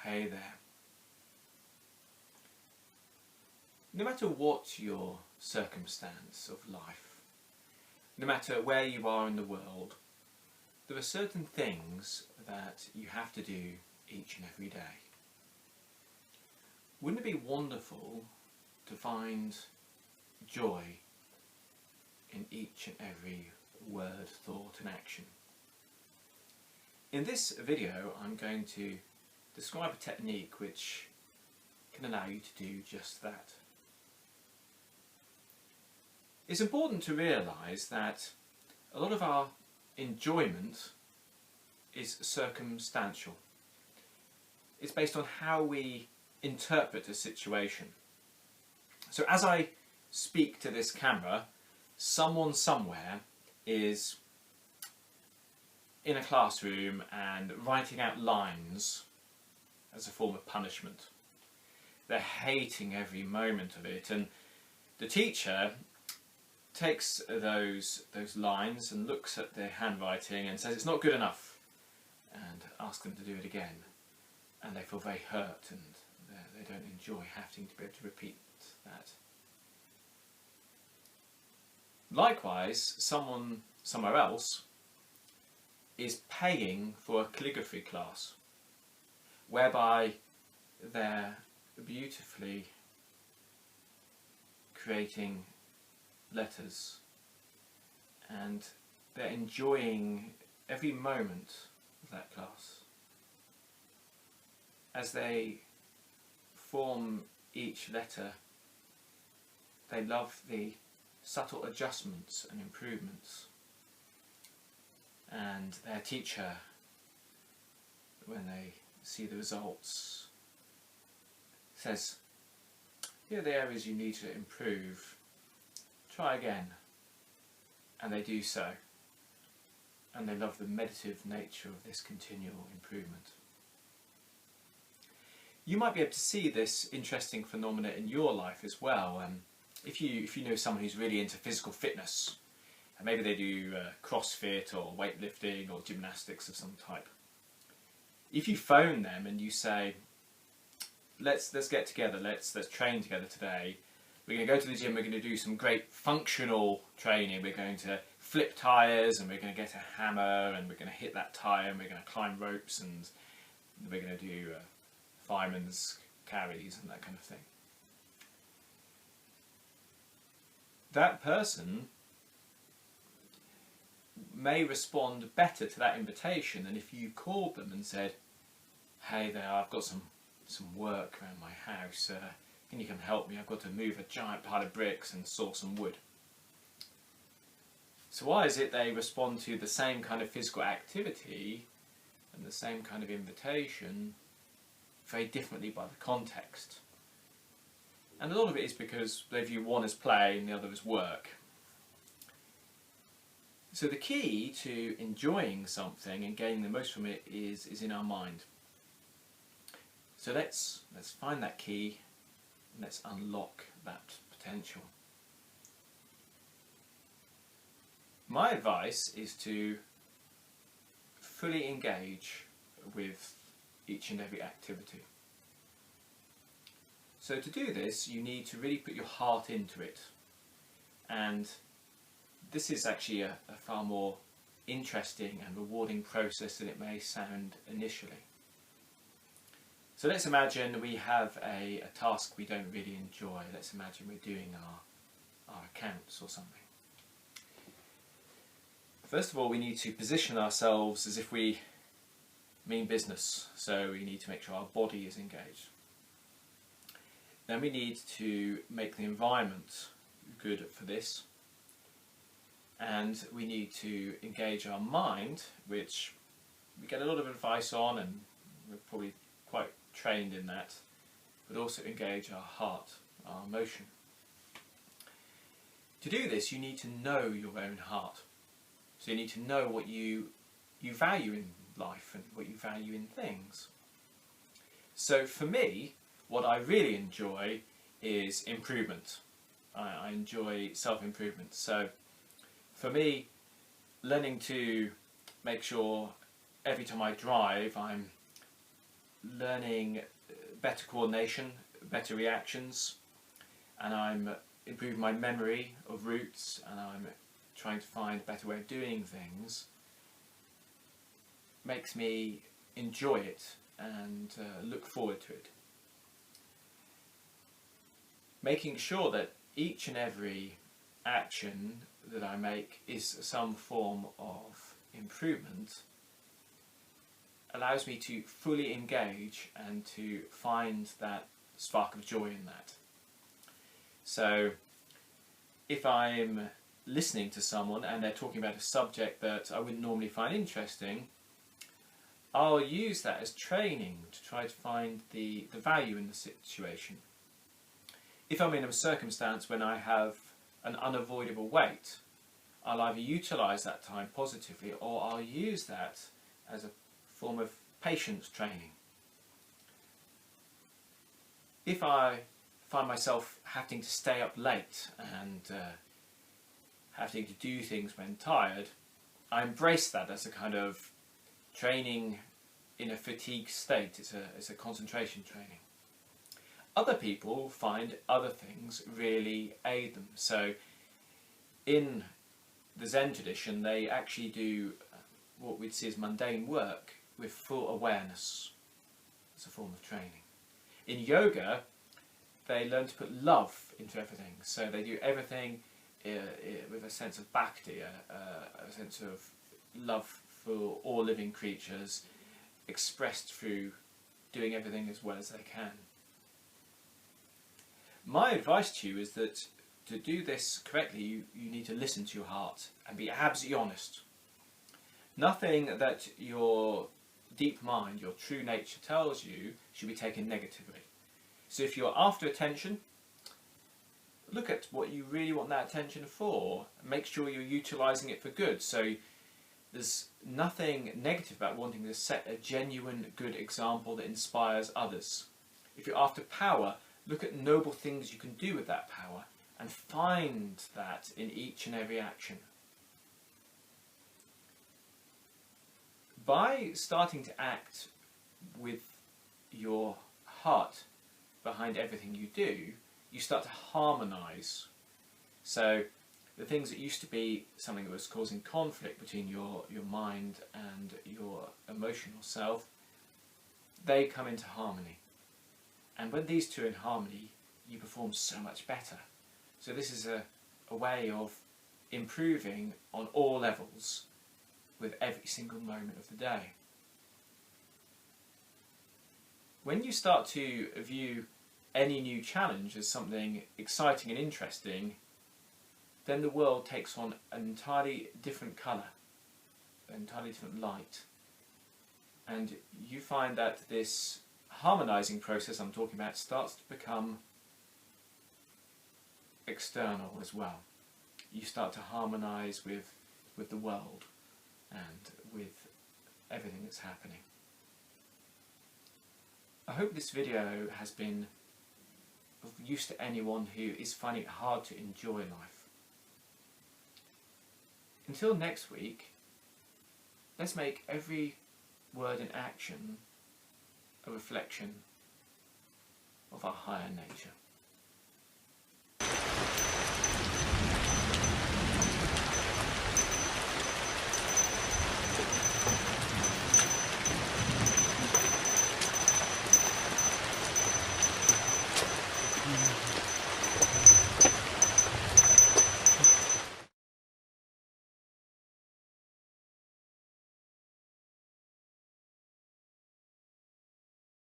Hey there. No matter what your circumstance of life, no matter where you are in the world, there are certain things that you have to do each and every day. Wouldn't it be wonderful to find joy in each and every word, thought and action? In this video I'm going to describe a technique which can allow you to do just that. It's important to realise that a lot of our enjoyment is circumstantial. It's based on how we interpret a situation. So as I speak to this camera, someone somewhere is in a classroom and writing out lines as a form of punishment. They're hating every moment of it, and the teacher takes those lines and looks at their handwriting and says it's not good enough and asks them to do it again, and they feel very hurt and they don't enjoy having to be able to repeat that. Likewise, someone somewhere else is paying for a calligraphy class whereby they're beautifully creating letters and they're enjoying every moment of that class. As they form each letter, they love the subtle adjustments and improvements, and their teacher, when they see the results, says, here are the areas you need to improve, try again, and they do so, and they love the meditative nature of this continual improvement. You might be able to see this interesting phenomena in your life as well. If you know someone who's really into physical fitness, and maybe they do CrossFit or weightlifting or gymnastics of some type. If you phone them and you say, let's get together, let's train together today. We're going to go to the gym, we're going to do some great functional training. We're going to flip tyres and we're going to get a hammer and we're going to hit that tyre and we're going to climb ropes and we're going to do fireman's carries and that kind of thing. That person may respond better to that invitation than if you called them and said, hey there, I've got some work around my house, can you come help me? I've got to move a giant pile of bricks and saw some wood. So why is it they respond to the same kind of physical activity and the same kind of invitation very differently by the context? And a lot of it is because they view one as play and the other as work. So the key to enjoying something and gaining the most from it is in our mind. So let's find that key and let's unlock that potential. My advice is to fully engage with each and every activity. So to do this, you need to really put your heart into it, and this is actually a far more interesting and rewarding process than it may sound initially. So let's imagine we have a task we don't really enjoy. Let's imagine we're doing our accounts or something. First of all, we need to position ourselves as if we mean business, so we need to make sure our body is engaged. Then we need to make the environment good for this, and we need to engage our mind, which we get a lot of advice on and we're probably quite trained in that, but also engage our heart, our emotion. To do this, you need to know your own heart. So you need to know what you value in life and what you value in things. So for me, what I really enjoy is improvement. I enjoy self-improvement. So for me, learning to make sure every time I drive I'm learning better coordination, better reactions, and I'm improving my memory of routes, and I'm trying to find a better way of doing things, makes me enjoy it and look forward to it. Making sure that each and every action that I make is some form of improvement allows me to fully engage and to find that spark of joy in that. So if I'm listening to someone and they're talking about a subject that I wouldn't normally find interesting, I'll use that as training to try to find the value in the situation. If I'm in a circumstance when I have an unavoidable wait, I'll either utilise that time positively, or I'll use that as a form of patience training. If I find myself having to stay up late and having to do things when tired, I embrace that as a kind of training in a fatigue state. It's a concentration training. Other people find other things really aid them. So in the Zen tradition, they actually do what we'd see as mundane work with full awareness as a form of training. In yoga, they learn to put love into everything. So they do everything with a sense of bhakti, a sense of love for all living creatures, expressed through doing everything as well as they can. My advice to you is that to do this correctly, you need to listen to your heart and be absolutely honest. Nothing that your deep mind, your true nature tells you should be taken negatively. So if you're after attention, look at what you really want that attention for. Make sure you're utilising it for good. So there's nothing negative about wanting to set a genuine good example that inspires others. If you're after power, look at noble things you can do with that power and find that in each and every action. By starting to act with your heart behind everything you do, you start to harmonise. So the things that used to be something that was causing conflict between your mind and your emotional self, they come into harmony. And when these two are in harmony, you perform so much better. So this is a way of improving on all levels with every single moment of the day. When you start to view any new challenge as something exciting and interesting, then the world takes on an entirely different colour, an entirely different light. And you find that this harmonising process I'm talking about starts to become external as well. You start to harmonise with the world and with everything that's happening. I hope this video has been of use to anyone who is finding it hard to enjoy life. Until next week, let's make every word and action a reflection of our higher nature.